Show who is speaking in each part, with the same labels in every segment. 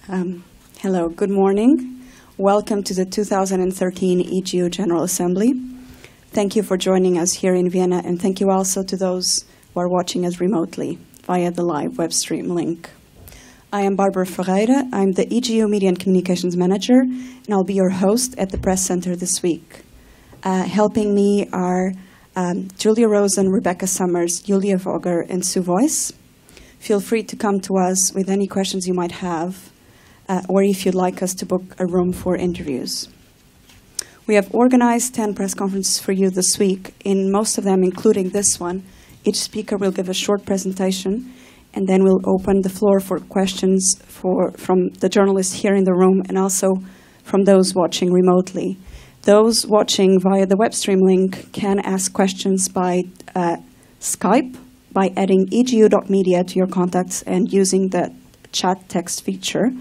Speaker 1: Hello, good morning. Welcome to the 2013 EGU General Assembly. Thank you for joining us here in Vienna, and thank you also to those who are watching us remotely via the live web stream link. I am Barbara Ferreira. I'm the EGU Media and Communications Manager, and I'll be your host at the Press Center this week. Helping me are Julia Rosen, Rebecca Summers, Julia Vogger, and Sue Voice. Feel free to come to us with any questions you might have, or if you'd like us to book a room for interviews. We have organized 10 press conferences for you this week. In most of them, including this one, each speaker will give a short presentation, and then we'll open the floor for questions from the journalists here in the room and also from those watching remotely. Those watching via the web stream link can ask questions by Skype, by adding EGU.media to your contacts and using the chat text feature,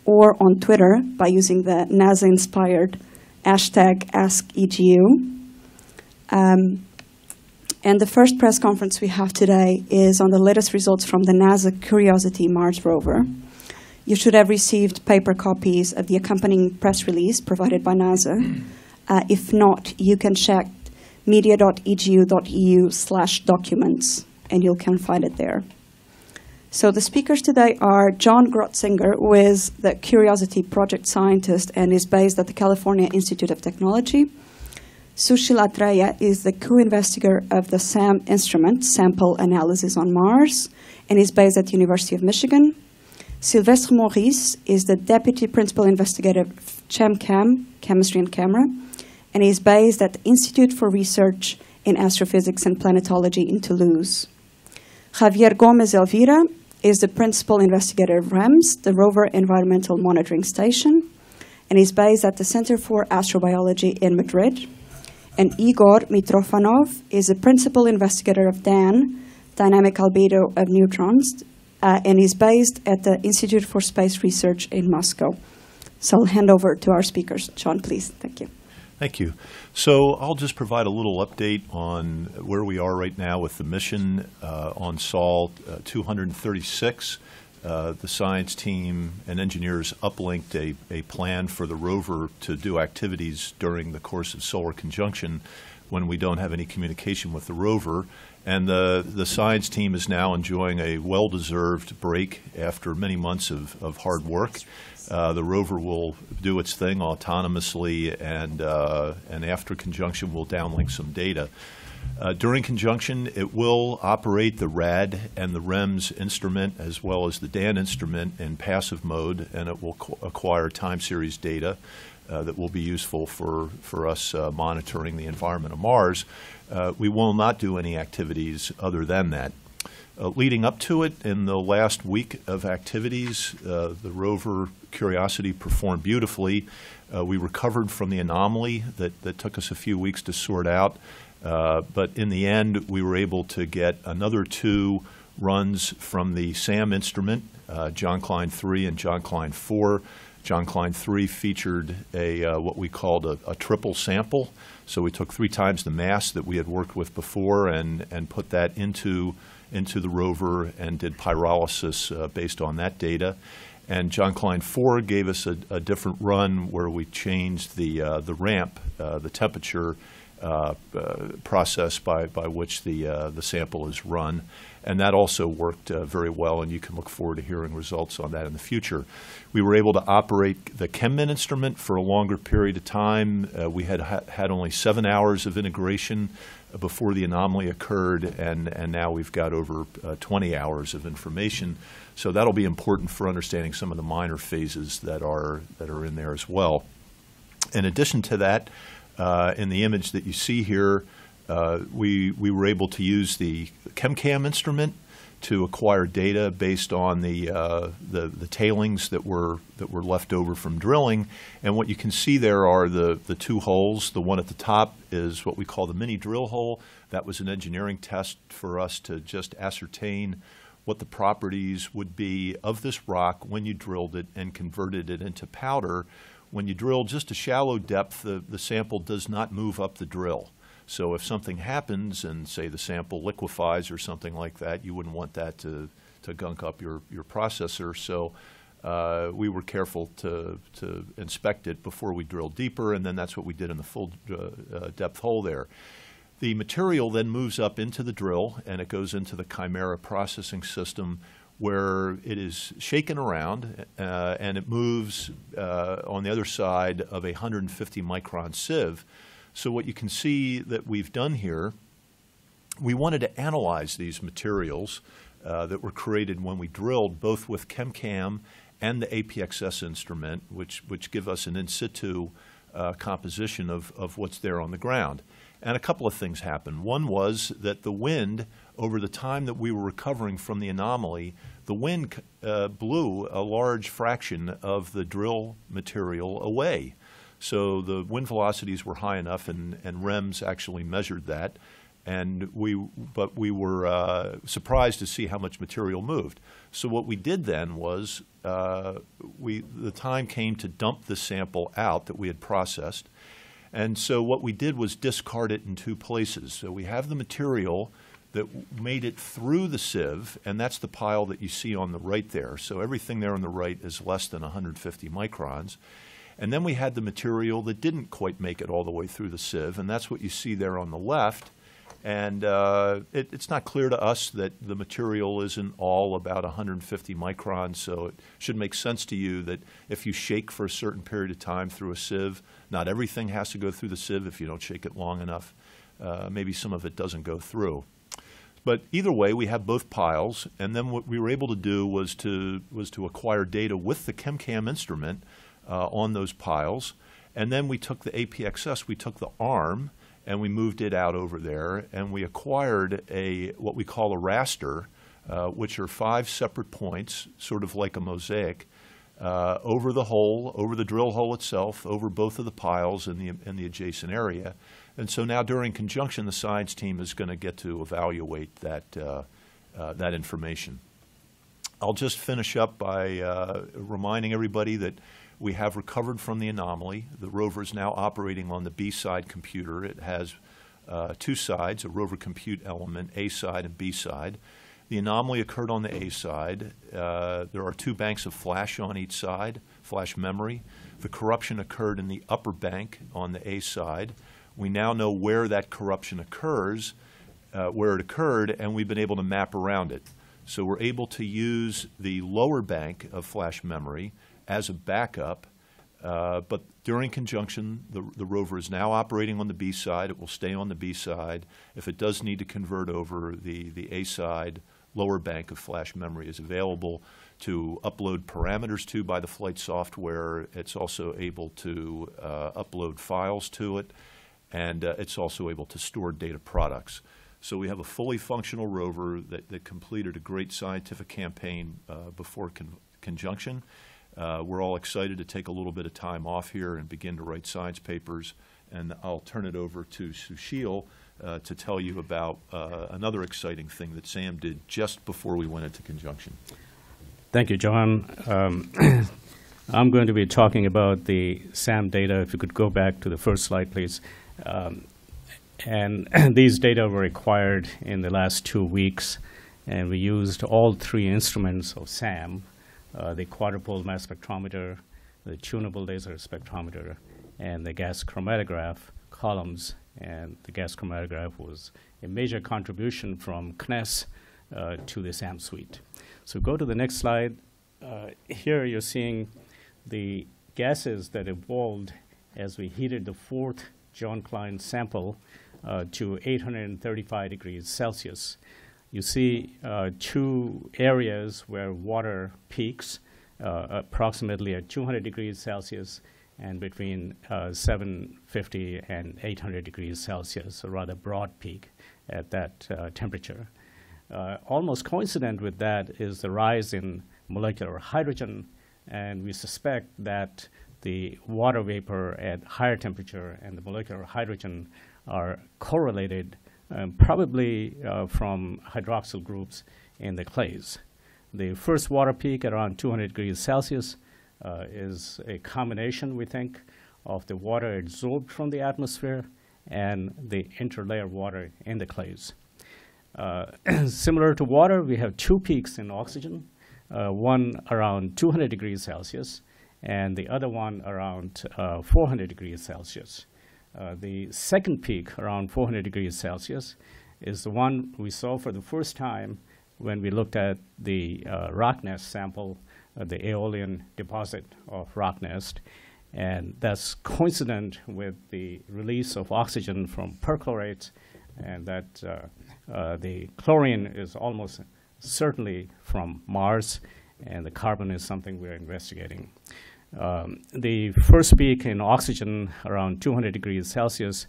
Speaker 1: or on Twitter by using the NASA-inspired hashtag AskEGU. And the first press conference we have today is on the latest results from the NASA Curiosity Mars Rover. You should have received paper copies of the accompanying press release provided by NASA. If not, you can check media.egu.eu/documents, and you can find it there. So the speakers today are John Grotzinger, who is the Curiosity project scientist and is based at the California Institute of Technology. Sushil Atreya is the co-investigator of the SAM instrument, Sample Analysis on Mars, and is based at the University of Michigan. Sylvestre Maurice is the deputy principal investigator of ChemCam, Chemistry and Camera, and is based at the Institute for Research in Astrophysics and Planetology in Toulouse. Javier Gomez Elvira is the principal investigator of REMS, the Rover Environmental Monitoring Station, and is based at the Center for Astrobiology in Madrid. And Igor Mitrofanov is the principal investigator of DAN, Dynamic Albedo of Neutrons, and is based at the Institute for Space Research in Moscow. So I'll hand over to our speakers. John, please. Thank you.
Speaker 2: Thank you. So I'll just provide a little update on where we are right now with the mission on Sol 236. The science team and engineers uplinked a plan for the rover to do activities during the course of solar conjunction when we don't have any communication with the rover. And the science team is now enjoying a well-deserved break after many months of hard work. The rover will do its thing autonomously, and after conjunction, we'll downlink some data. During conjunction, it will operate the RAD and the REMS instrument as well as the DAN instrument in passive mode, and it will acquire time series data that will be useful for us monitoring the environment of Mars. We will not do any activities other than that. Leading up to it, in the last week of activities, the rover Curiosity performed beautifully. We recovered from the anomaly that took us a few weeks to sort out, but in the end, we were able to get another 2 runs from the SAM instrument, John Klein 3 and John Klein 4. John Klein 3 featured what we called a triple sample. So we took 3 times the mass that we had worked with before and put that into the rover and did pyrolysis based on that data. And John Klein 4 gave us a different run where we changed the ramp, the temperature process by which the sample is run. And that also worked very well, and you can look forward to hearing results on that in the future. We were able to operate the ChemMin instrument for a longer period of time. We had only 7 hours of integration before the anomaly occurred, and now we've got over 20 hours of information. So that'll be important for understanding some of the minor phases that are in there as well. In addition to that, in the image that you see here, we were able to use the ChemCam instrument to acquire data based on the tailings that were left over from drilling. And what you can see there are the 2 holes. The one at the top is what we call the mini drill hole. That was an engineering test for us to just ascertain what the properties would be of this rock when you drilled it and converted it into powder. When you drill just a shallow depth, the sample does not move up the drill. So if something happens and, say, the sample liquefies or something like that, you wouldn't want that to gunk up your processor. So we were careful to inspect it before we drilled deeper, and then that's what we did in the full depth hole there. The material then moves up into the drill, and it goes into the Chimera processing system, where it is shaken around and it moves on the other side of a 150 micron sieve. So what you can see that we've done here, we wanted to analyze these materials that were created when we drilled, both with ChemCam and the APXS instrument, which give us an in situ composition of what's there on the ground. And a couple of things happened. One was that the wind, over the time that we were recovering from the anomaly, the wind blew a large fraction of the drill material away. So the wind velocities were high enough, and REMS actually measured that. But we were surprised to see how much material moved. So what we did then was the time came to dump the sample out that we had processed. And so what we did was discard it in two places. So we have the material that made it through the sieve, and that's the pile that you see on the right there. So everything there on the right is less than 150 microns. And then we had the material that didn't quite make it all the way through the sieve, and that's what you see there on the left. And it's not clear to us that the material isn't all about 150 microns, so it should make sense to you that if you shake for a certain period of time through a sieve, not everything has to go through the sieve if you don't shake it long enough. Maybe some of it doesn't go through. But either way, we have both piles, and then what we were able to do was to acquire data with the ChemCam instrument on those piles. And then we took the APXS, we took the arm, and we moved it out over there, and we acquired what we call a raster, which are 5 separate points, sort of like a mosaic, over the hole, over the drill hole itself, over both of the piles in the adjacent area. And so now during conjunction, the science team is going to get to evaluate that information. I'll just finish up by reminding everybody that we have recovered from the anomaly. The rover is now operating on the B-side computer. It has 2 sides, a rover compute element, A side and B side. The anomaly occurred on the A side. There are 2 banks of flash on each side, flash memory. The corruption occurred in the upper bank on the A side. We now know where that corruption occurs, where it occurred, and we've been able to map around it. So we're able to use the lower bank of flash memory as a backup, but during conjunction, the rover is now operating on the B side. It will stay on the B side. If it does need to convert over, the A side lower bank of flash memory is available to upload parameters to by the flight software. It's also able to upload files to it, and it's also able to store data products. So we have a fully functional rover that completed a great scientific campaign before conjunction. We're all excited to take a little bit of time off here and begin to write science papers. And I'll turn it over to Sushil to tell you about another exciting thing that Sam did just before we went into conjunction.
Speaker 3: Thank you, John. I'm going to be talking about the SAM data. If you could go back to the first slide, please. And these data were acquired in the last 2 weeks, and we used all 3 instruments of SAM, the quadrupole mass spectrometer, the tunable laser spectrometer, and the gas chromatograph columns. And the gas chromatograph was a major contribution from CNES to the SAM suite. So go to the next slide. Here you're seeing the gases that evolved as we heated the 4th John Klein sample to 835 degrees Celsius. You see 2 areas where water peaks, approximately at 200 degrees Celsius and between 750 and 800 degrees Celsius, a rather broad peak at that temperature. Almost coincident with that is the rise in molecular hydrogen, and we suspect that the water vapor at higher temperature and the molecular hydrogen are correlated, probably from hydroxyl groups in the clays. The first water peak at around 200 degrees Celsius is a combination, we think, of the water absorbed from the atmosphere and the interlayer water in the clays. Similar to water, we have 2 peaks in oxygen. one around 200 degrees Celsius and the other one around 400 degrees Celsius. The second peak around 400 degrees Celsius is the one we saw for the first time when we looked at the Rocknest sample, the Aeolian deposit of Rocknest. And that's coincident with the release of oxygen from perchlorates, and that the chlorine is almost certainly from Mars, and the carbon is something we're investigating. The first peak in oxygen around 200 degrees Celsius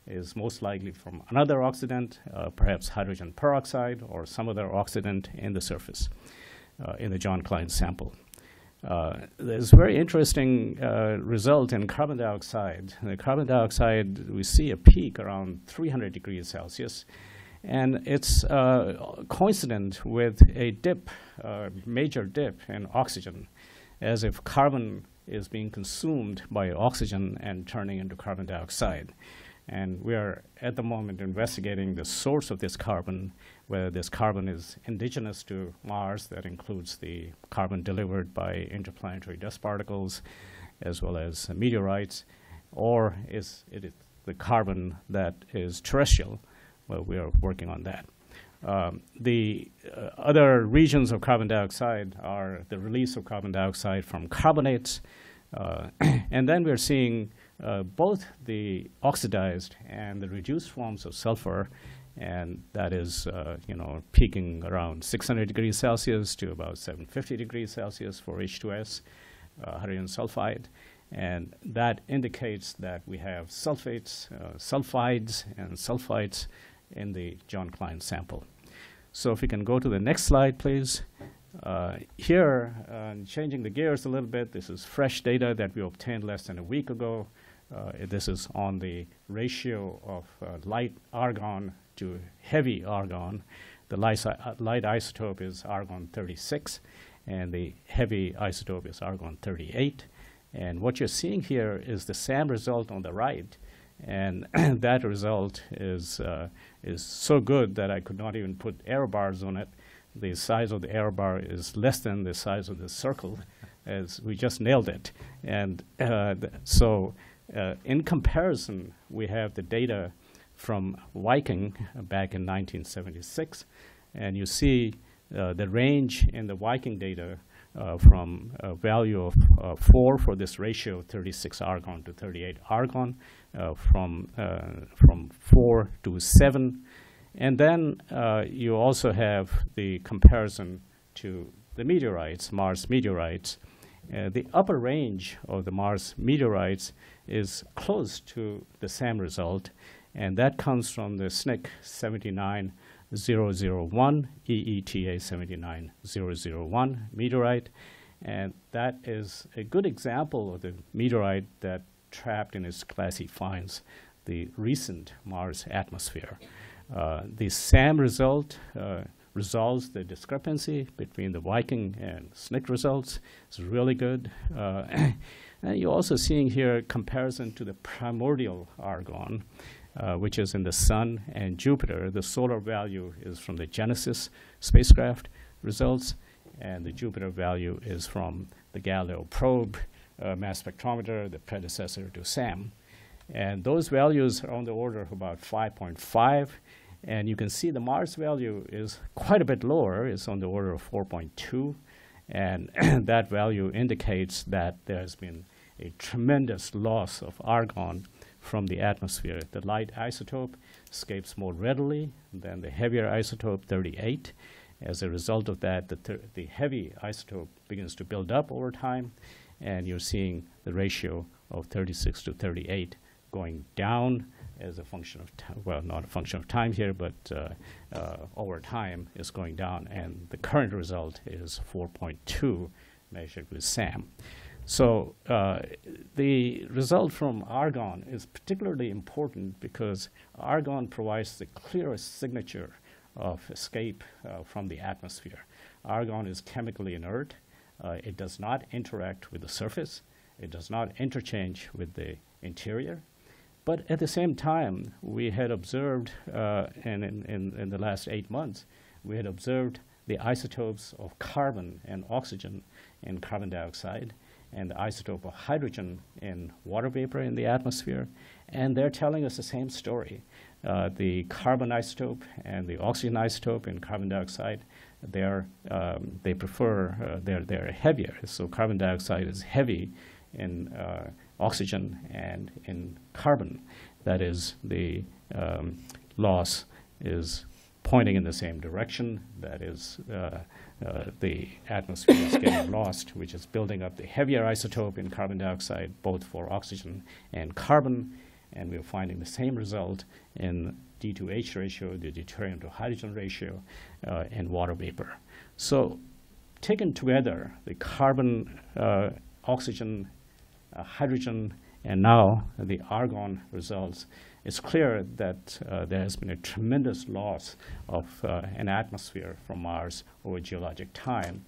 Speaker 3: is most likely from another oxidant, perhaps hydrogen peroxide or some other oxidant in the surface in the John Klein sample. There's a very interesting result in carbon dioxide. The carbon dioxide, we see a peak around 300 degrees Celsius, and it's coincident with a dip, major dip in oxygen, as if carbon is being consumed by oxygen and turning into carbon dioxide. And we are at the moment investigating the source of this carbon, whether this carbon is indigenous to Mars, that includes the carbon delivered by interplanetary dust particles as well as meteorites, or is it the carbon that is terrestrial. Well, we are working on that. The other regions of carbon dioxide are the release of carbon dioxide from carbonates, and then we're seeing both the oxidized and the reduced forms of sulfur, and that is peaking around 600 degrees Celsius to about 750 degrees Celsius for H2S, hydrogen sulfide. And that indicates that we have sulfates, sulfides, and sulfites in the John Klein sample. So if we can go to the next slide, please. Here, changing the gears a little bit, this is fresh data that we obtained less than a week ago. This is on the ratio of light argon to heavy argon. The light isotope is argon-36, and the heavy isotope is argon-38. And what you're seeing here is the SAM result on the right, and that result is so good that I could not even put error bars on it. The size of the error bar is less than the size of the circle, as we just nailed it. And so in comparison, we have the data from Viking back in 1976, and you see the range in the Viking data from a value of 4 for this ratio, 36 argon to 38 argon, from 4 to 7. And then you also have the comparison to the meteorites, Mars meteorites. The upper range of the Mars meteorites is close to the SAM result, and that comes from the SNCC 79001, EETA 79001 meteorite. And that is a good example of the meteorite that trapped in its glassy finds the recent Mars atmosphere. The SAM result resolves the discrepancy between the Viking and SNCC results. It's really good. And you're also seeing here a comparison to the primordial argon, which is in the Sun and Jupiter. The solar value is from the Genesis spacecraft results, and the Jupiter value is from the Galileo probe mass spectrometer, the predecessor to SAM. And those values are on the order of about 5.5. And you can see the Mars value is quite a bit lower. It's on the order of 4.2. And that value indicates that there's been a tremendous loss of argon from the atmosphere. The light isotope escapes more readily than the heavier isotope 38. As a result of that, the heavy isotope begins to build up over time, and you're seeing the ratio of 36 to 38 going down as a function of time. Well, not a function of time here, but over time is going down, and the current result is 4.2 measured with SAM. So the result from argon is particularly important because argon provides the clearest signature of escape from the atmosphere. Argon is chemically inert. It does not interact with the surface. It does not interchange with the interior. But at the same time, we had observed, and in the last 8 months, we had observed the isotopes of carbon and oxygen in carbon dioxide, and the isotope of hydrogen in water vapor in the atmosphere, and they're telling us the same story. The carbon isotope and the oxygen isotope in carbon dioxide, they're heavier. So carbon dioxide is heavy in oxygen and in carbon. That is, the loss is pointing in the same direction. That is, the atmosphere is getting lost, which is building up the heavier isotope in carbon dioxide, both for oxygen and carbon. And we're finding the same result in D2H ratio, the deuterium to hydrogen ratio, in water vapor. So taken together, the carbon, oxygen, hydrogen, and now the argon results, it's clear that there has been a tremendous loss of an atmosphere from Mars over geologic time.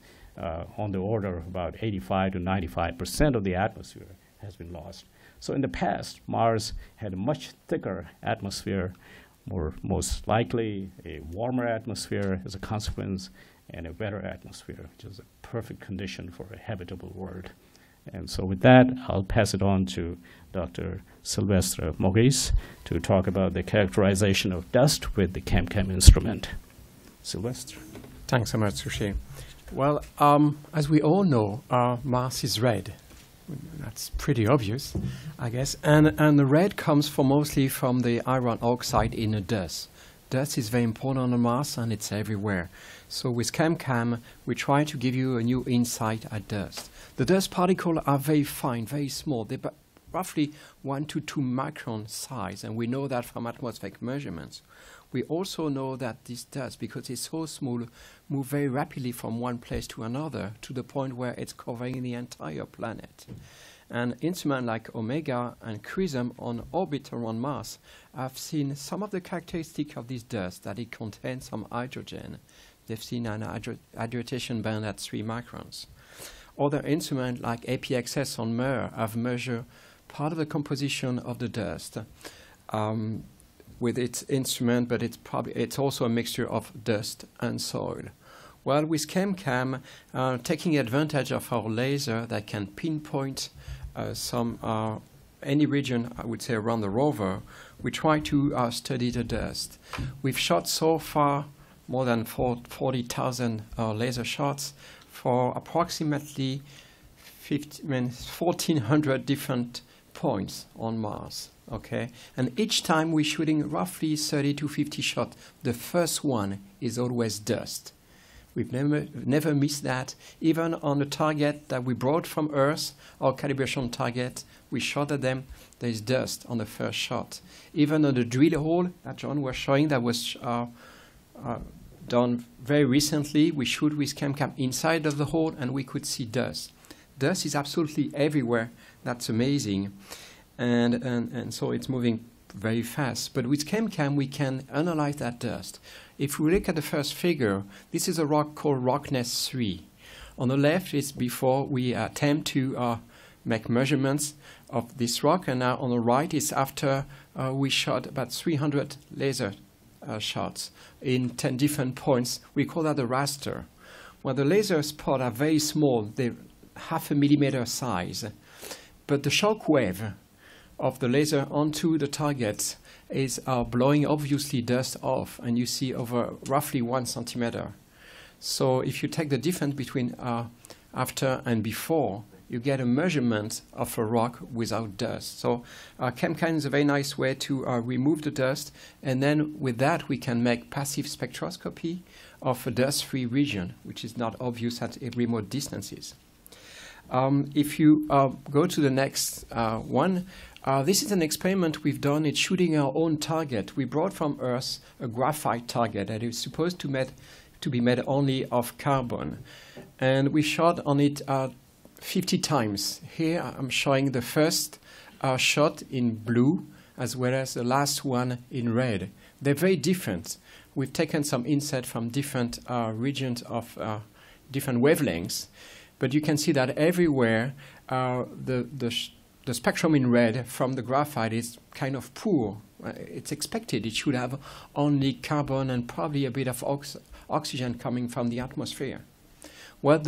Speaker 3: On the order of about 85 to 95% of the atmosphere has been lost. So in the past, Mars had a much thicker atmosphere, most likely a warmer atmosphere as a consequence, and a wetter atmosphere, which is a perfect condition for a habitable world. And so with that, I'll pass it on to Dr. Sylvestre Maurice to talk about the characterization of dust with the ChemCam instrument. Sylvestre.
Speaker 4: Thanks so much, Sushi. Well, as we all know, Mars is red. That's pretty obvious, I guess. And the red comes mostly from the iron oxide in the dust. Dust is very important on Mars, and it's everywhere. So with ChemCam, we try to give you a new insight at dust. The dust particles are very fine, very small. They're roughly 1 to 2 micron size, and we know that from atmospheric measurements. We also know that this dust, because it's so small, moves very rapidly from one place to another to the point where it's covering the entire planet. And instruments like Omega and Curiosity on orbit around Mars have seen some of the characteristics of this dust, that it contains some hydrogen. They've seen an hydration band at 3 microns. Other instruments like APXS on Mir have measured part of the composition of the dust with its instrument, but it's also a mixture of dust and soil. Well, with ChemCam, taking advantage of our laser that can pinpoint any region, I would say, around the rover, we try to study the dust. We've shot so far more than 40,000 laser shots for approximately 1,400 different points on Mars. Okay, and each time we're shooting roughly 30 to 50 shots. The first one is always dust. We've never missed that. Even on the target that we brought from Earth, our calibration target, we shot at them, there's dust on the first shot. Even on the drill hole that John was showing, that was done very recently, we shoot with ChemCam inside of the hole, and we could see dust. Dust is absolutely everywhere. That's amazing. And so it's moving very fast. But with ChemCam, we can analyze that dust. If we look at the first figure, this is a rock called Rocknest 3. On the left is before we attempt to make measurements of this rock, and now on the right is after we shot about 300 laser shots in 10 different points. We call that a raster. Well, the laser spots are very small. They're 0.5 millimeter size. But the shock wave of the laser onto the target is blowing obviously dust off, and you see over roughly 1 centimeter. So if you take the difference between after and before, you get a measurement of a rock without dust. So ChemCam is a very nice way to remove the dust, and then with that we can make passive spectroscopy of a dust-free region, which is not obvious at remote distances. If you go to the next one, this is an experiment we've done. It's shooting our own target. We brought from Earth a graphite target that is supposed to be made only of carbon. And we shot on it 50 times. Here I'm showing the first shot in blue as well as the last one in red. They're very different. We've taken some inset from different regions of different wavelengths. But you can see that everywhere the spectrum in red from the graphite is kind of poor. It's expected it should have only carbon and probably a bit of oxygen coming from the atmosphere. Well,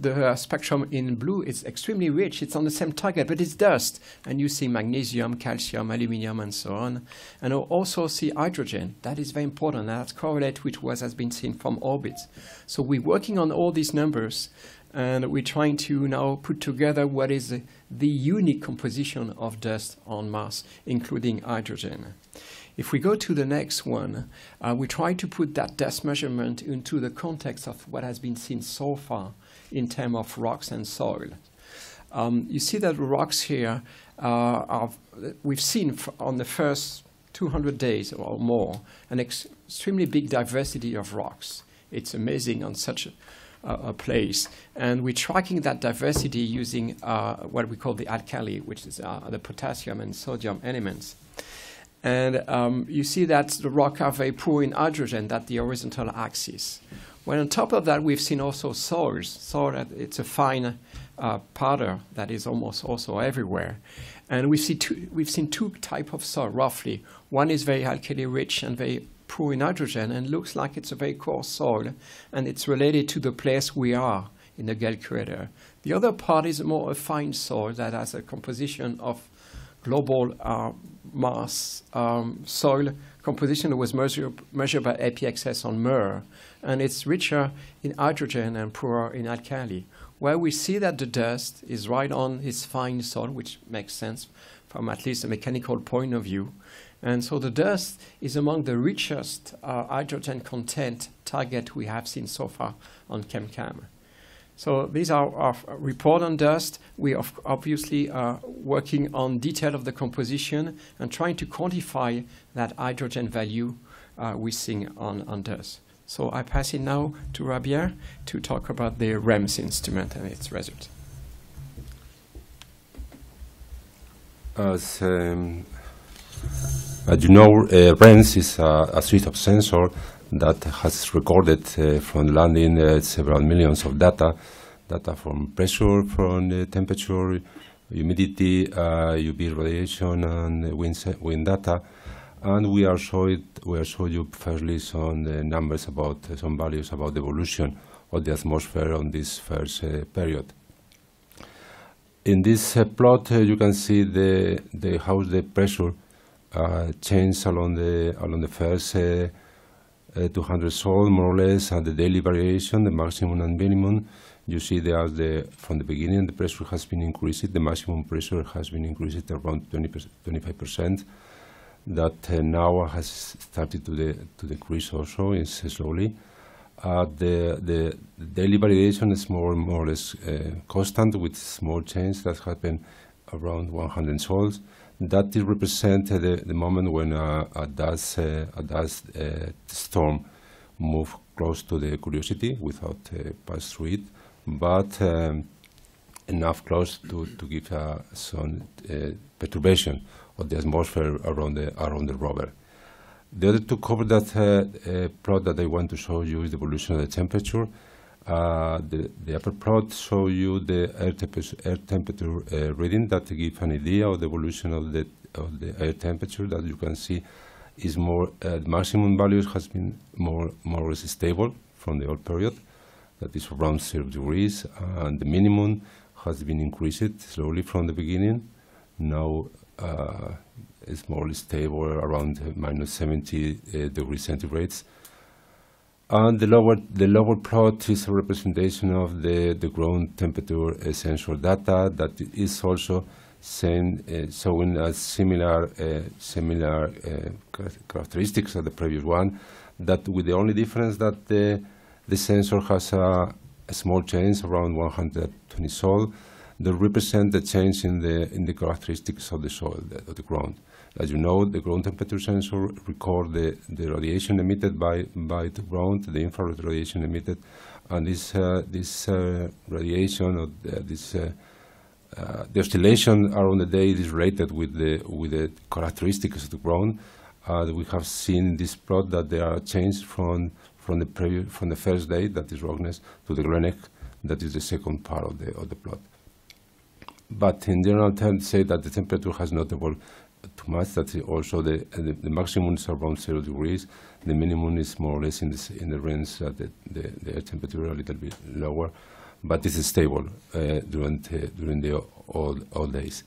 Speaker 4: the spectrum in blue is extremely rich. It's on the same target, but it's dust. And you see magnesium, calcium, aluminium, and so on. And you also see hydrogen. That is very important. That correlates with what has been seen from orbits. So we're working on all these numbers, and we're trying to now put together what is the unique composition of dust on Mars, including hydrogen. If we go to the next one, we try to put that dust measurement into the context of what has been seen so far in terms of rocks and soil. You see that the rocks here we've seen on the first 200 days or more an extremely big diversity of rocks. It's amazing on such a place. And we're tracking that diversity using what we call the alkali, which is the potassium and sodium elements. And you see that the rocks are very poor in hydrogen, that's the horizontal axis. Well, on top of that, we've seen also soils. Soil, it's a fine powder that is almost also everywhere. And we've seen two types of soil, roughly. One is very alkali-rich and very poor in hydrogen, and looks like it's a very coarse soil, and it's related to the place we are in the Gale crater. The other part is more a fine soil that has a composition of global Mars soil composition that was measured by APXS on MER, and it's richer in hydrogen and poorer in alkali. Where we see that the dust is right on this fine soil, which makes sense from at least a mechanical point of view. And so the dust is among the richest hydrogen content target we have seen so far on ChemCam. So these are our report on dust. We obviously are working on detail of the composition and trying to quantify that hydrogen value we're seeing on dust. So I pass it now to Rabia to talk about the REMS instrument and its results.
Speaker 5: As you know, REMS is a suite of sensors that has recorded from landing several millions of data from pressure, from temperature, humidity, UV radiation, and wind data. And we are show you firstly some numbers about some values about the evolution of the atmosphere on this first period. In this plot, you can see how the pressure changed along the first 200 sol, more or less, and the daily variation, the maximum and minimum. You see there, from the beginning, the pressure has been increased. The maximum pressure has been increased around 25%. That now has started to decrease also slowly. The daily variation is more or less constant, with small change that happen around 100 sols. That represents the moment when a dust storm moved close to the Curiosity without pass through it, but enough close to give some perturbation of the atmosphere around the rover. The other to cover that plot that I want to show you is the evolution of the temperature. The upper plot shows you the air temperature reading that give an idea of the evolution of the air temperature. That you can see is more the maximum values has been more or less stable from the old period. That is around 0 degrees, and the minimum has been increased slowly from the beginning. Now it's more or less stable around minus 70 degrees centigrades. And the lower plot is a representation of the ground temperature sensor data that is also showing a similar characteristics of the previous one, that with the only difference that the sensor has a small change around 120 sol that represent the change in the characteristics of the soil, of the ground. As you know, the ground temperature sensor record the radiation emitted by the ground, the infrared radiation emitted, and this radiation, or the oscillation around the day is related with the characteristics of the ground. We have seen in this plot that there are changes from the first day, that is roughness, to the Greenock, that is the second part of the plot. But in general terms, say that the temperature has not evolved too much. That is also the maximum is around 0 degrees. The minimum is more or less in the range that the air temperature a little bit lower, but this is stable during the all days.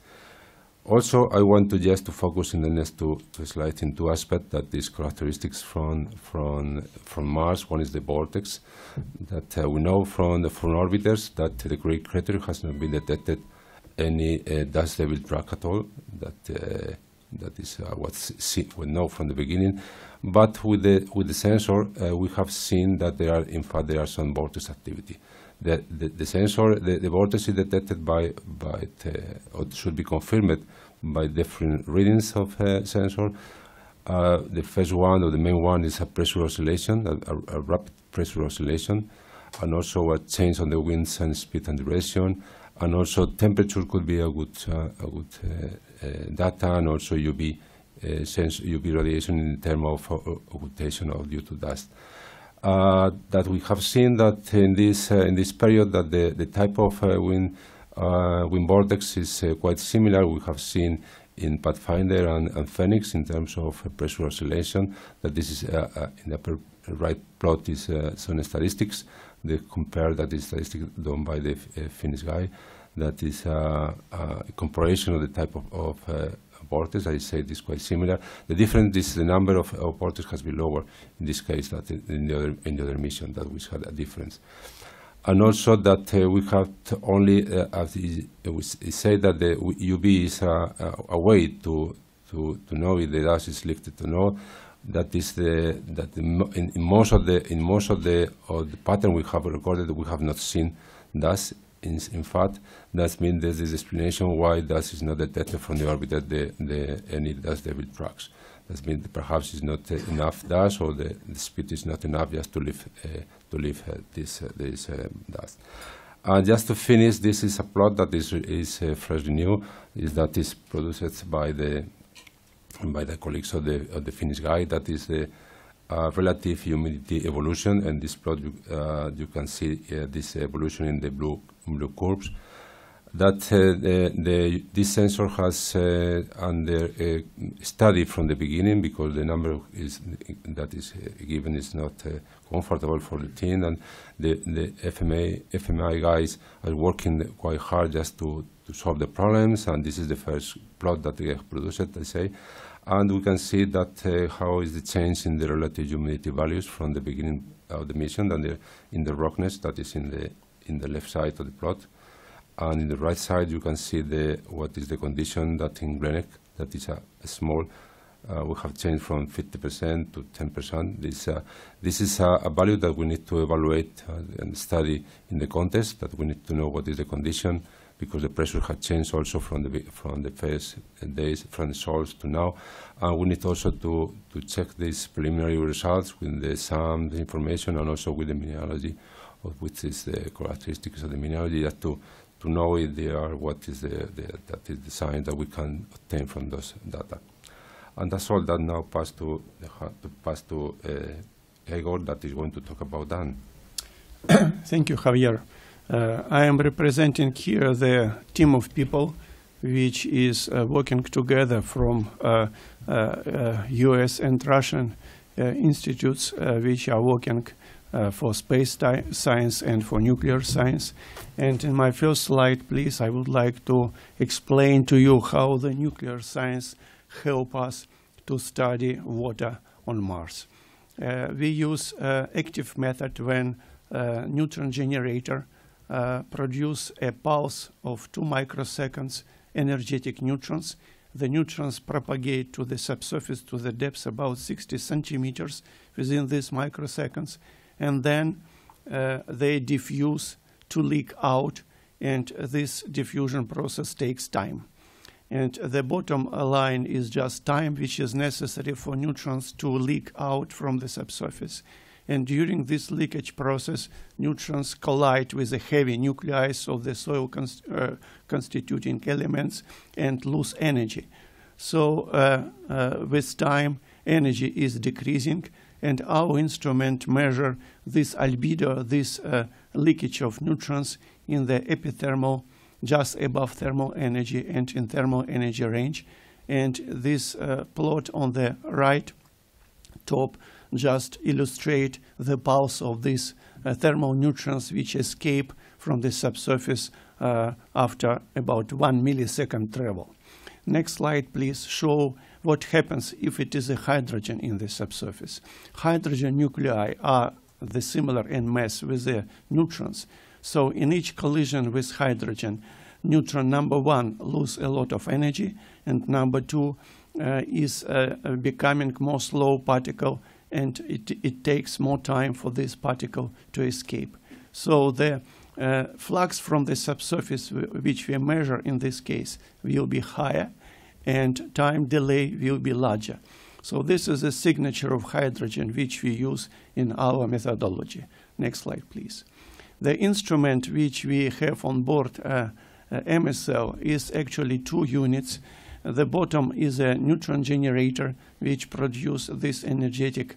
Speaker 5: Also, I want to just to focus in the next two slides in two aspects that is characteristics from Mars. One is the vortex that we know from orbiters that the Great Crater has not been detected any dust devil track at all. That is what we know from the beginning. But with the sensor, we have seen that there are some vortex activity. The sensor, the vortex is detected by or should be confirmed by different readings of sensor. The first one, or the main one, is a pressure oscillation, a rapid pressure oscillation, and also a change on the winds and speed and duration, and also temperature could be a good data, and also UV radiation in terms of occultation or due to dust. That we have seen that in this period that the type of wind vortex is quite similar. We have seen in Pathfinder and Phoenix in terms of pressure oscillation. That this is in the upper right plot is some statistics. They compare that is statistics done by the Finnish guy. That is a comparison of the type of vortex. I say this quite similar. The difference is the number of vortex has been lower in this case than in the other mission that we had a difference. And also that we have to only, as we say that the UV is a way to know if the dust is lifted to know. That is in most of the pattern we have recorded, we have not seen dust. In fact, that means there's this explanation why dust is not detected from the orbiter, any dust devil tracks. That means perhaps it's not enough dust, or the speed is not enough just to lift this dust. Just to finish, this is a plot that is freshly new. That is produced by the colleagues of the Finnish guy. That is the relative humidity evolution, and this plot you can see this evolution in the blue curves. That this sensor has under study from the beginning, because the number that is given is not comfortable for the team, and the FMI guys are working quite hard just to solve the problems. And this is the first plot that they have produced, I say. And we can see that how is the change in the relative humidity values from the beginning of the mission, and in the rockness that is in the left side of the plot. And in the right side, you can see what is the condition that in Greenock, that is a small, we have changed from 50% to 10%. This is a value that we need to evaluate and study in the context, that we need to know what is the condition, because the pressure has changed also from the first days, from the source to now. We need also to check these preliminary results with some information, and also with the mineralogy, which is the characteristics of the mineralogy, to know if they are what is that is the science that we can obtain from those data. And that's all. That now pass to Igor, that is going to talk about that.
Speaker 6: Thank you, Javier. I am representing here the team of people which is working together from US and Russian institutes which are working for space science and for nuclear science. And in my first slide, please, I would like to explain to you how the nuclear science help us to study water on Mars. We use active method when neutron generator produce a pulse of 2 microseconds energetic neutrons. The neutrons propagate to the subsurface to the depth about 60 centimeters within these microseconds, and then they diffuse to leak out, and this diffusion process takes time. And the bottom line is just time which is necessary for neutrons to leak out from the subsurface. And during this leakage process, neutrons collide with the heavy nuclei of the soil constituting elements and lose energy. So with time, energy is decreasing, and our instrument measure this albedo, this leakage of neutrons in the epithermal, just above thermal energy and in thermal energy range. And this plot on the right top just illustrate the pulse of these thermal neutrons which escape from the subsurface after about 1 millisecond travel. Next slide, please, show what happens if it is a hydrogen in the subsurface. Hydrogen nuclei are similar in mass with the neutrons. So in each collision with hydrogen, neutron number 1 loses a lot of energy, and number 2 is becoming more slow particle, and it takes more time for this particle to escape. So the flux from the subsurface, which we measure in this case, will be higher, and time delay will be larger. So this is a signature of hydrogen which we use in our methodology. Next slide, please. The instrument which we have on board MSL is actually 2 units. The bottom is a neutron generator which produces these energetic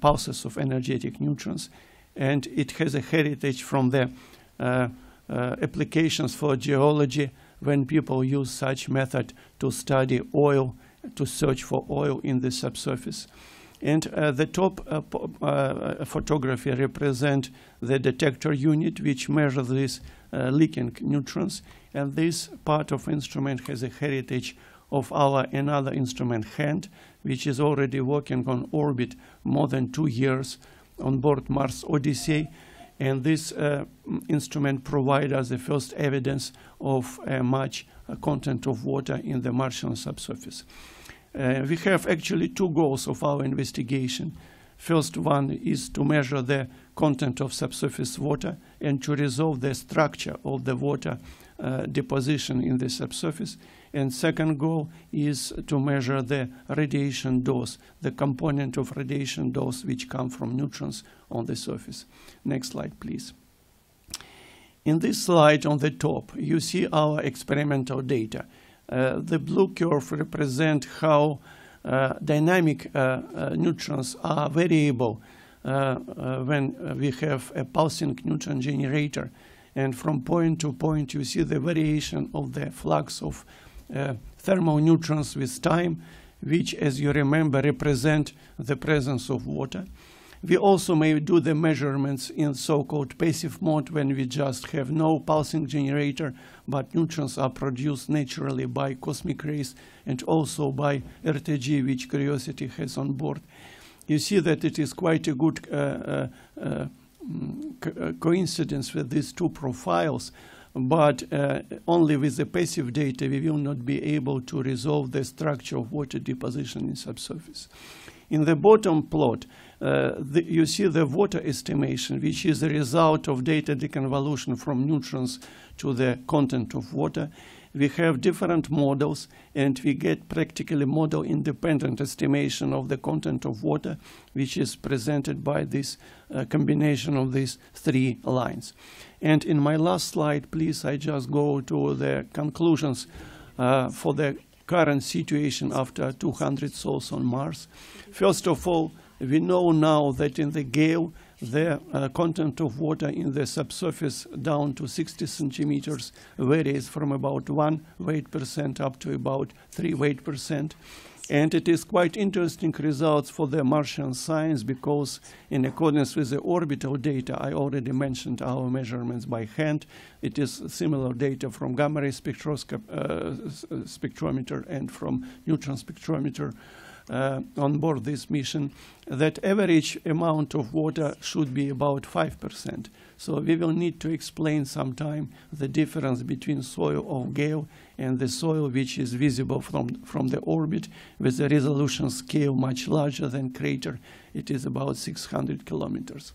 Speaker 6: pulses of energetic neutrons, and it has a heritage from the applications for geology when people use such method to study oil, to search for oil in the subsurface. And the top photography represents the detector unit which measures these leaking neutrons, and this part of instrument has a heritage of our another instrument HAND, which is already working on orbit more than 2 years on board Mars Odyssey. And this instrument provides us the first evidence of much content of water in the Martian subsurface. We have actually 2 goals of our investigation. First one is to measure the content of subsurface water and to resolve the structure of the water deposition in the subsurface. And second goal is to measure the radiation dose, the component of radiation dose which come from neutrons on the surface. Next slide, please. In this slide on the top, you see our experimental data. The blue curve represents how dynamic neutrons are variable when we have a pulsing neutron generator. And from point to point, you see the variation of the flux of thermal neutrons with time, which, as you remember, represent the presence of water. We also may do the measurements in so-called passive mode when we just have no pulsing generator, but neutrons are produced naturally by cosmic rays and also by RTG, which Curiosity has on board. You see that it is quite a good coincidence with these 2 profiles, but only with the passive data we will not be able to resolve the structure of water deposition in subsurface. In the bottom plot, you see the water estimation, which is the result of data deconvolution from neutrons to the content of water. We have different models, and we get practically model-independent estimation of the content of water, which is presented by this combination of these 3 lines. And in my last slide, please, I just go to the conclusions for the current situation after 200 sols on Mars. First of all, we know now that in the Gale, the content of water in the subsurface down to 60 centimeters varies from about 1 weight percent up to about 3 weight percent. And it is quite interesting results for the Martian science, because in accordance with the orbital data, I already mentioned our measurements by hand. It is similar data from gamma ray spectrometer and from neutron spectrometer on board this mission, that average amount of water should be about 5%. So we will need to explain sometime the difference between soil of Gale and the soil which is visible from the orbit with a resolution scale much larger than crater. It is about 600 kilometers.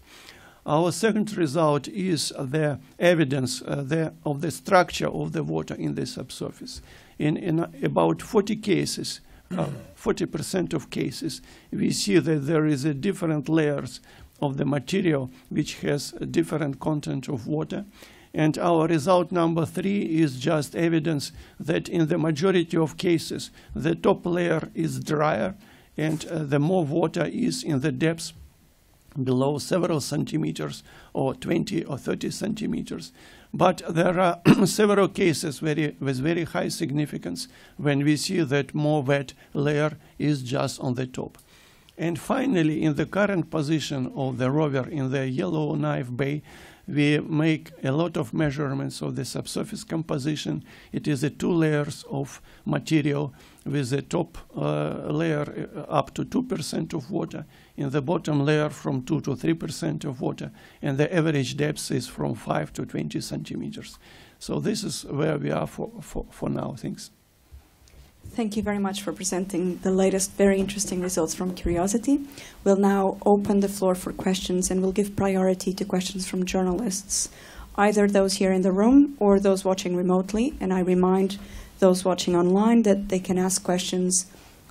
Speaker 6: Our second result is the evidence of the structure of the water in the subsurface. In about 40 cases, 40% of cases, we see that there is a different layers of the material which has a different content of water. And our result number 3 is just evidence that in the majority of cases, the top layer is drier, and the more water is in the depths, below several centimeters or 20 or 30 centimeters. But there are several cases with very high significance when we see that more wet layer is just on the top. And finally, in the current position of the rover in the Yellowknife Bay, we make a lot of measurements of the subsurface composition. It is 2 layers of material with the top layer up to 2% of water, in the bottom layer from 2 to 3% of water, and the average depth is from 5 to 20 centimeters. So this is where we are for now. Thanks.
Speaker 1: Thank you very much for presenting the latest very interesting results from Curiosity. We'll now open the floor for questions, and we'll give priority to questions from journalists, either those here in the room or those watching remotely. And I remind those watching online that they can ask questions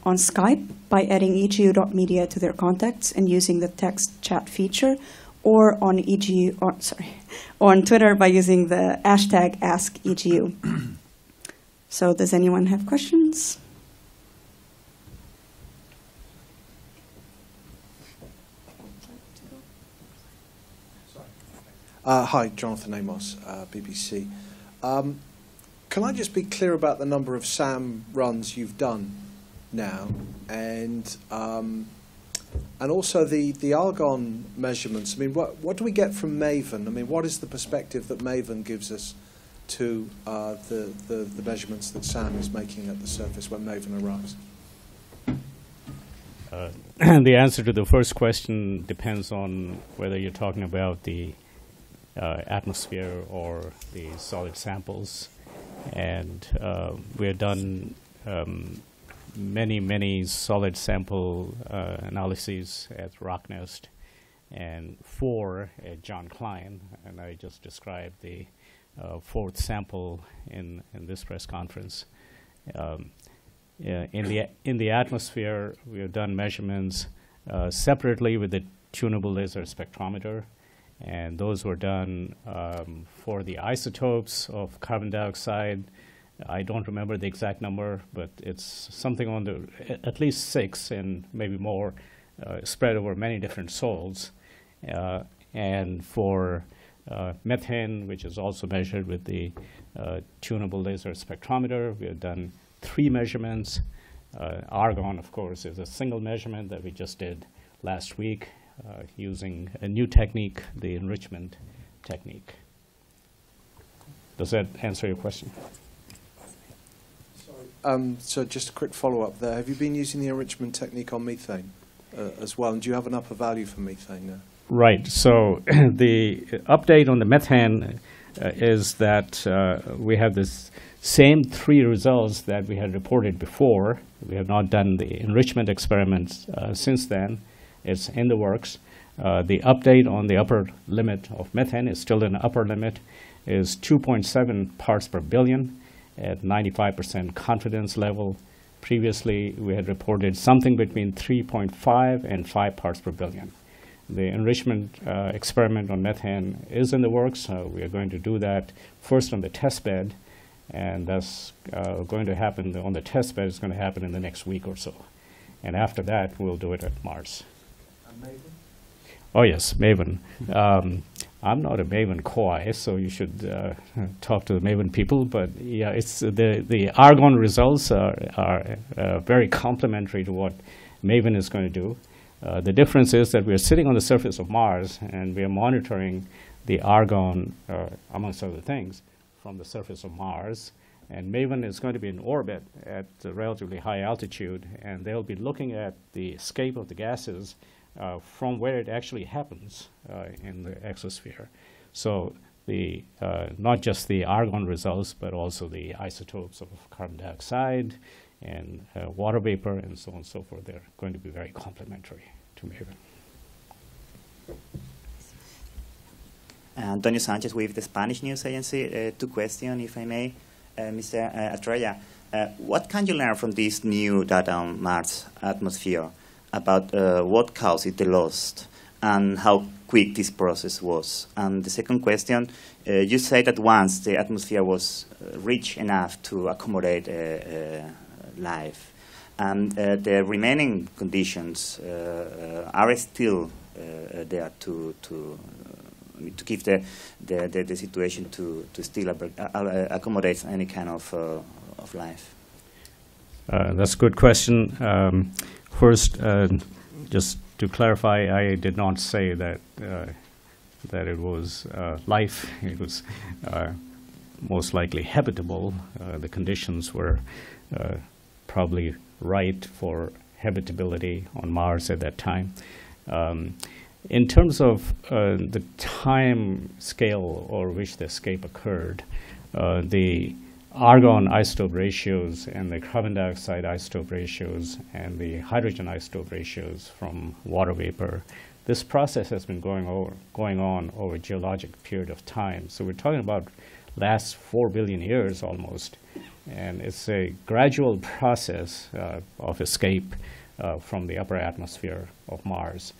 Speaker 1: on Skype by adding EGU.media to their contacts and using the text chat feature, or on on Twitter by using the hashtag #AskEGU. So does anyone have questions?
Speaker 7: Hi, Jonathan Amos, BBC. Can I just be clear about the number of SAM runs you've done now, and also the argon measurements? I mean, what do we get from MAVEN? I mean, what is the perspective that MAVEN gives us to the measurements that SAM is making at the surface when MAVEN arrives?
Speaker 3: The answer to the first question depends on whether you're talking about the atmosphere or the solid samples. And we have done many solid sample analyses at Rocknest and 4 at John Klein. And I just described the 4th sample in this press conference. In the atmosphere, we have done measurements separately with the tunable laser spectrometer, and those were done for the isotopes of carbon dioxide. I don't remember the exact number, but it's something on the at least 6 and maybe more, spread over many different soils. And for methane, which is also measured with the tunable laser spectrometer, we have done 3 measurements. Argon, of course, is a single measurement that we just did last week using a new technique, the enrichment technique. Does that answer your question?
Speaker 7: Sorry. So just a quick follow-up there. Have you been using the enrichment technique on methane as well? And do you have an upper value for methane now?
Speaker 3: Right. So the update on the methane is that we have this same 3 results that we had reported before. We have not done the enrichment experiments since then. It's in the works. The update on the upper limit of methane is still an upper limit, is 2.7 parts per billion at 95% confidence level. Previously, we had reported something between 3.5 and 5 parts per billion. The enrichment experiment on methane is in the works. We are going to do that first on the test bed, and that's going to happen on the test bed. It's going to happen in the next week or so. And after that, we'll do it at Mars.
Speaker 7: MAVEN?
Speaker 3: Oh, yes, MAVEN. I'm not a MAVEN koi, so you should talk to the MAVEN people. But yeah, it's the argon results are very complementary to what MAVEN is going to do. The difference is that we are sitting on the surface of Mars, and we are monitoring the argon, amongst other things, from the surface of Mars. And MAVEN is going to be in orbit at a relatively high altitude, and they'll be looking at the escape of the gases from where it actually happens in the exosphere. So the not just the argon results, but also the isotopes of carbon dioxide and water vapor and so on and so forth. They're going to be very complementary to MAVEN.
Speaker 8: Antonio Sanchez with the Spanish news agency. 2 questions, if I may. Mr. Estrella, what can you learn from this new data on Mars atmosphere about what caused the loss and how quick this process was? And the second question, you say that once the atmosphere was rich enough to accommodate life, and the remaining conditions are still there to keep the situation to still accommodate any kind of life?
Speaker 3: That's a good question. First, just to clarify, I did not say that it was life. It was most likely habitable. The conditions were probably right for habitability on Mars at that time. In terms of the time scale over which the escape occurred, the argon isotope ratios and the carbon dioxide isotope ratios and the hydrogen isotope ratios from water vapor, this process has been going on over a geologic period of time. So we're talking about last 4 billion years almost, and it's a gradual process of escape from the upper atmosphere of Mars.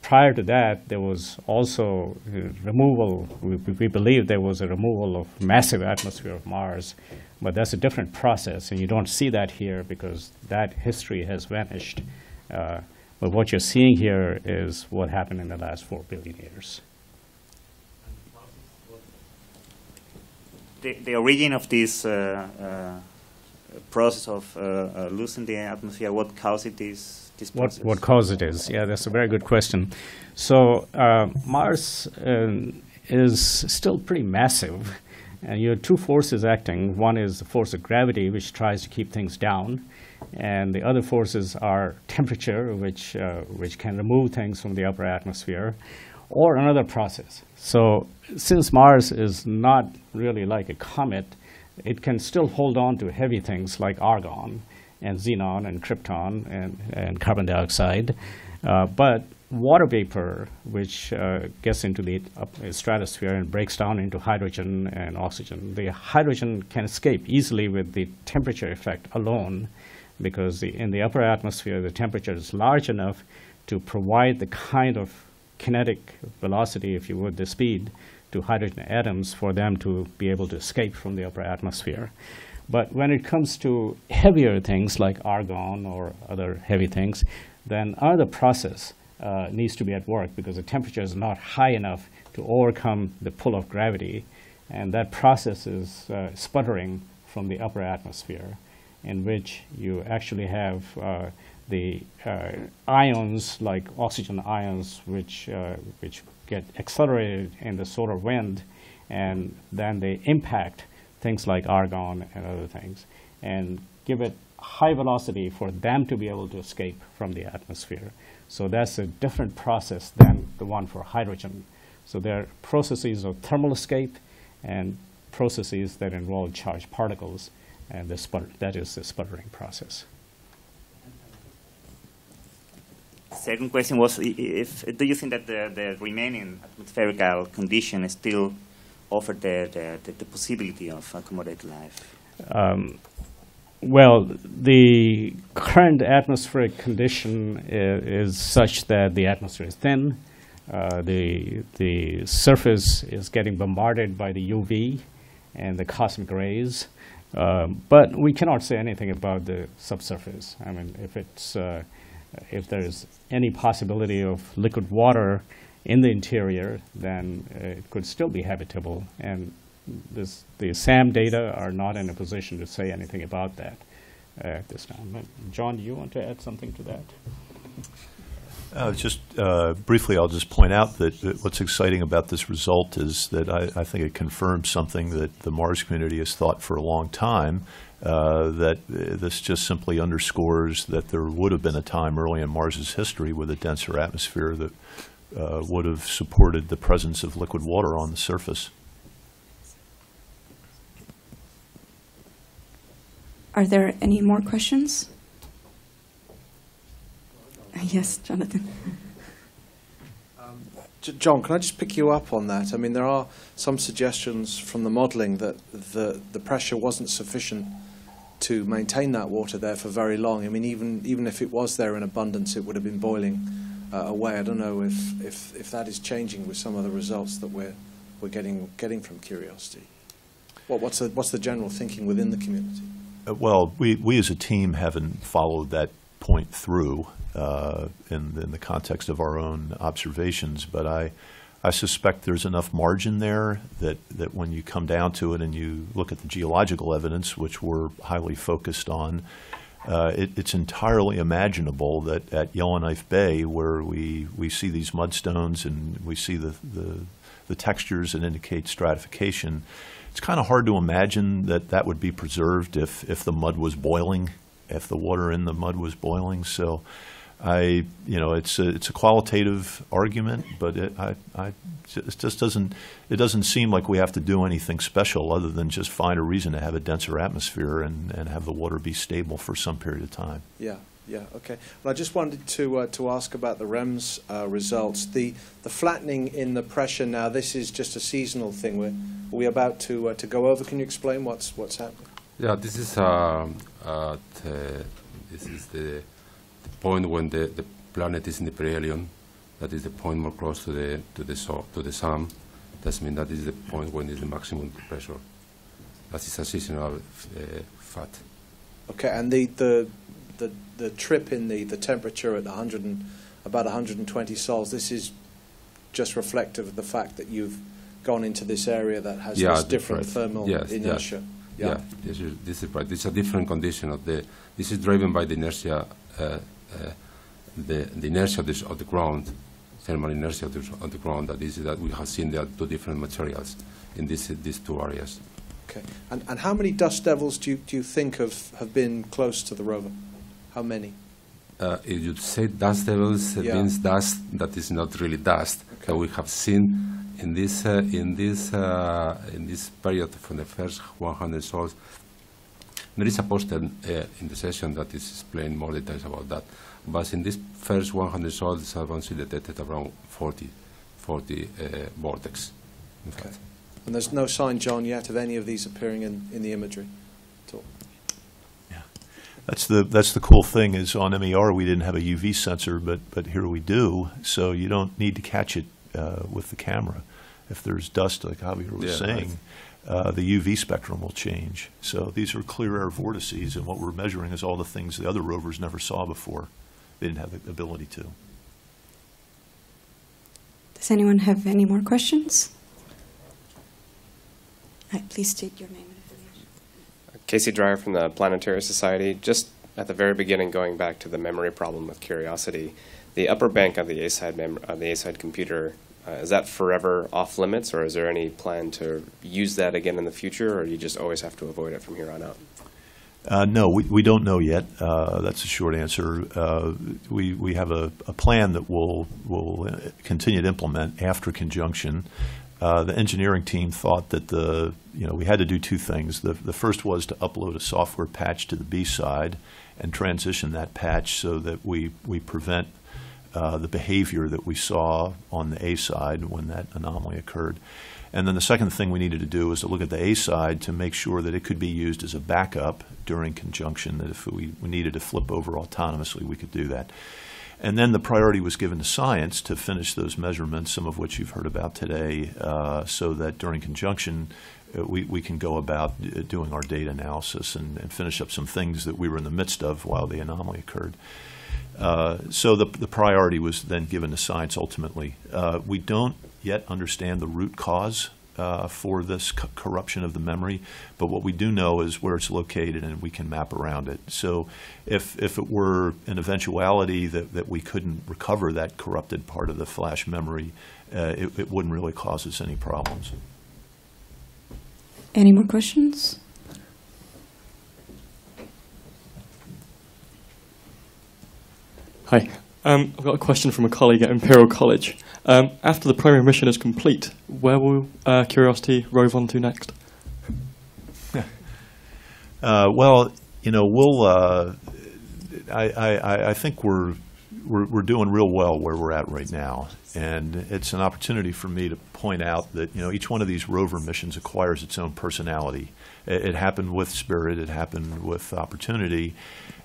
Speaker 3: Prior to that, there was also removal. We believe there was a removal of massive atmosphere of Mars, but that's a different process, and you don't see that here because that history has vanished. But what you're seeing here is what happened in the last 4 billion years.
Speaker 8: The origin of this process of losing the atmosphere, what caused this process?
Speaker 3: What caused it is? Yeah, that's a very good question. So Mars is still pretty massive, and you have two forces acting. One is the force of gravity, which tries to keep things down, and the other forces are temperature, which can remove things from the upper atmosphere, or another process. So since Mars is not really like a comet, it can still hold on to heavy things like argon and xenon and krypton and carbon dioxide. But water vapor, which gets into the stratosphere and breaks down into hydrogen and oxygen, the hydrogen can escape easily with the temperature effect alone, because in the upper atmosphere, the temperature is large enough to provide the kind of kinetic velocity, if you would, the speed, to hydrogen atoms for them to be able to escape from the upper atmosphere. But when it comes to heavier things like argon or other heavy things, then another process needs to be at work because the temperature is not high enough to overcome the pull of gravity. And that process is sputtering from the upper atmosphere, in which you actually have the ions, like oxygen ions, which get accelerated in the solar wind, and then they impact things like argon and other things, and give it high velocity for them to be able to escape from the atmosphere. So that's a different process than the one for hydrogen. So there are processes of thermal escape and processes that involve charged particles, and that is the sputtering process.
Speaker 8: Second question was, do you think that the remaining atmospherical conditions still offer the possibility of accommodated life?
Speaker 3: Well, the current atmospheric condition is such that the atmosphere is thin. The surface is getting bombarded by the UV and the cosmic rays. But we cannot say anything about the subsurface. I mean, if there's any possibility of liquid water in the interior, then it could still be habitable. And the SAM data are not in a position to say anything about that at this time. But John, do you want to add something to that?
Speaker 2: Just briefly, I'll just point out that what's exciting about this result is that I think it confirms something that the Mars community has thought for a long time, that this just simply underscores that there would have been a time early in Mars's history with a denser atmosphere that would have supported the presence of liquid water on the surface.
Speaker 1: Are there any more questions? Yes, Jonathan.
Speaker 7: John, can I just pick you up on that? I mean, there are some suggestions from the modelling that the pressure wasn't sufficient to maintain that water there for very long. I mean, even if it was there in abundance, it would have been boiling away. I don't know if that is changing with some of the results that we're getting from Curiosity. What's the general thinking within the community?
Speaker 2: Well, we as a team haven't followed that point through. in the context of our own observations. But I suspect there's enough margin there that when you come down to it and you look at the geological evidence, which we're highly focused on, it's entirely imaginable that at Yellowknife Bay, where we see these mudstones and we see the textures that indicate stratification, it's kind of hard to imagine that would be preserved if the mud was boiling, if the water in the mud was boiling. So it's a qualitative argument, but it just doesn't seem like we have to do anything special other than just find a reason to have a denser atmosphere and have the water be stable for some period of time.
Speaker 7: Yeah, okay. Well, I just wanted to ask about the REMS results. The flattening in the pressure now, this is just a seasonal thing. We're about to go over. Can you explain what's happening?
Speaker 5: Yeah, this is the point when the planet is in the perihelion. That is the point more close to the sun. That means that is the point when is the maximum pressure. That is a seasonal fat.
Speaker 7: Okay, and the trip in the temperature at about 120 sols, this is just reflective of the fact that you've gone into this area that has this different thermal inertia.
Speaker 5: Yeah, this is right. This is a different condition of the. This is driven by the inertia, the inertia of the ground, thermal inertia of the ground. That we have seen there are two different materials in these two areas.
Speaker 7: Okay, and how many dust devils do you think have been close to the rover? How many?
Speaker 5: If you say dust devils, it means dust that is not really dust. Okay. That we have seen in this period from the first 100 sols. There is a poster in the session that is explaining more details about that. But in this first 100 sols, advances detected around 40 vortex. In fact.
Speaker 7: And there's no sign, John, yet of any of these appearing in the imagery at all.
Speaker 2: Yeah, that's the cool thing is on MER we didn't have a UV sensor, but here we do. So you don't need to catch it with the camera. If there's dust, like Javier was saying, the UV spectrum will change. So these are clear air vortices, and what we're measuring is all the things the other rovers never saw before. They didn't have the ability to.
Speaker 1: Does anyone have any more questions? Please state your name and affiliation.
Speaker 9: Casey Dreyer from the Planetary Society. Just at the very beginning, going back to the memory problem with Curiosity, the upper bank of the A-side computer, is that forever off limits, or is there any plan to use that again in the future, or do you just always have to avoid it from here on out?
Speaker 2: No, we don't know yet. That's the short answer. We have a plan that we'll continue to implement after conjunction. The engineering team thought that we had to do two things. The first was to upload a software patch to the B side and transition that patch so that we prevent the behavior that we saw on the A side when that anomaly occurred. And then the second thing we needed to do was to look at the A side to make sure that it could be used as a backup during conjunction, that if we needed to flip over autonomously, we could do that. And then the priority was given to science to finish those measurements, some of which you've heard about today, so that during conjunction we can go about doing our data analysis and finish up some things that we were in the midst of while the anomaly occurred. So the priority was then given to science ultimately. We don't yet understand the root cause for this corruption of the memory, but what we do know is where it's located and we can map around it. So if it were an eventuality that we couldn't recover that corrupted part of the flash memory, it wouldn't really cause us any problems.
Speaker 1: Any more questions?
Speaker 10: Hi. I've got a question from a colleague at Imperial College. After the primary mission is complete, where will Curiosity rove on to next?
Speaker 2: Well, we'll. I think we're doing real well where we're at right now, and it's an opportunity for me to point out that each one of these rover missions acquires its own personality. It happened with Spirit. It happened with Opportunity.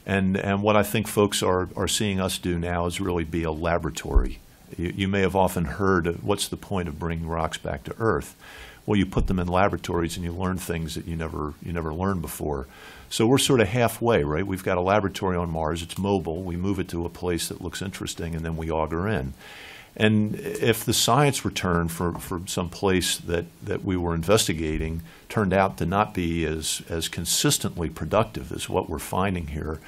Speaker 2: And what I think folks are seeing us do now is really be a laboratory. You may have often heard, what's the point of bringing rocks back to Earth? well, you put them in laboratories and you learn things that you never learned before. So we're sort of halfway, right? We've got a laboratory on Mars. It's mobile. We move it to a place that looks interesting, and then we auger in. And if the science return for some place that we were investigating turned out to not be as consistently productive as what we're finding here,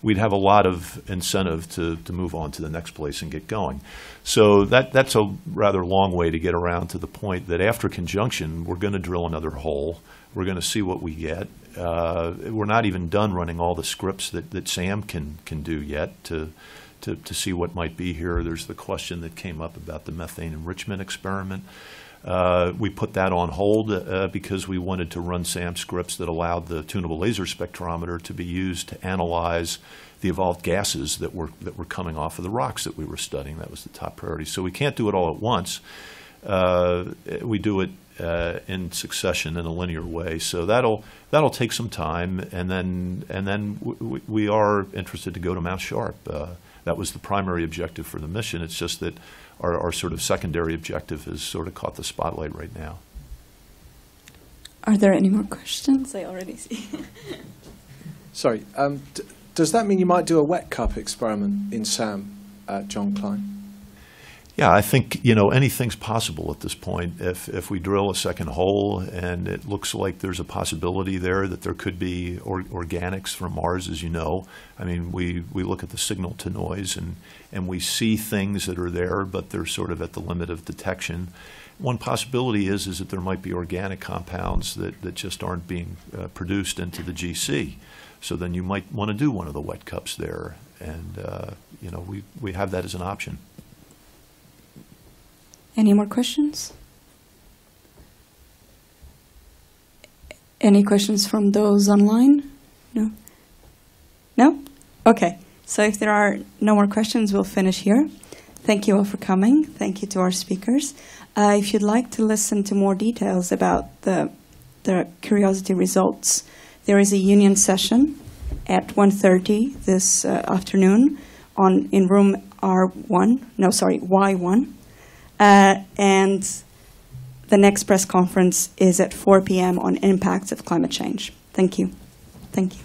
Speaker 2: we'd have a lot of incentive to move on to the next place and get going. So that's a rather long way to get around to the point that after conjunction, we're going to drill another hole. We're going to see what we get. We're not even done running all the scripts that Sam can do yet to see what might be here. There's the question that came up about the methane enrichment experiment. We put that on hold because we wanted to run SAM scripts that allowed the tunable laser spectrometer to be used to analyze the evolved gases that were coming off of the rocks that we were studying. That was the top priority. So we can't do it all at once. We do it in succession in a linear way. So that'll take some time, and then we are interested to go to Mount Sharp. That was the primary objective for the mission. It's just that our sort of secondary objective has sort of caught the spotlight right now.
Speaker 1: Are there any more questions? I already see.
Speaker 7: Sorry, does that mean you might do a wet cup experiment in SAM at John Klein?
Speaker 2: Yeah, I think, you know, anything's possible at this point. If we drill a second hole and it looks like there's a possibility there that there could be organics from Mars, as you know. I mean, we look at the signal to noise and we see things that are there, but they're sort of at the limit of detection. One possibility is that there might be organic compounds that just aren't being produced into the GC. So then you might want to do one of the wet cups there. And, you know, we have that as an option.
Speaker 1: Any more questions? Any questions from those online? No? No? Okay. So if there are no more questions, we'll finish here. Thank you all for coming. Thank you to our speakers. If you'd like to listen to more details about the Curiosity results, there is a union session at 1:30 this afternoon in room Y1. And the next press conference is at 4 p.m. on impacts of climate change. Thank you. Thank you.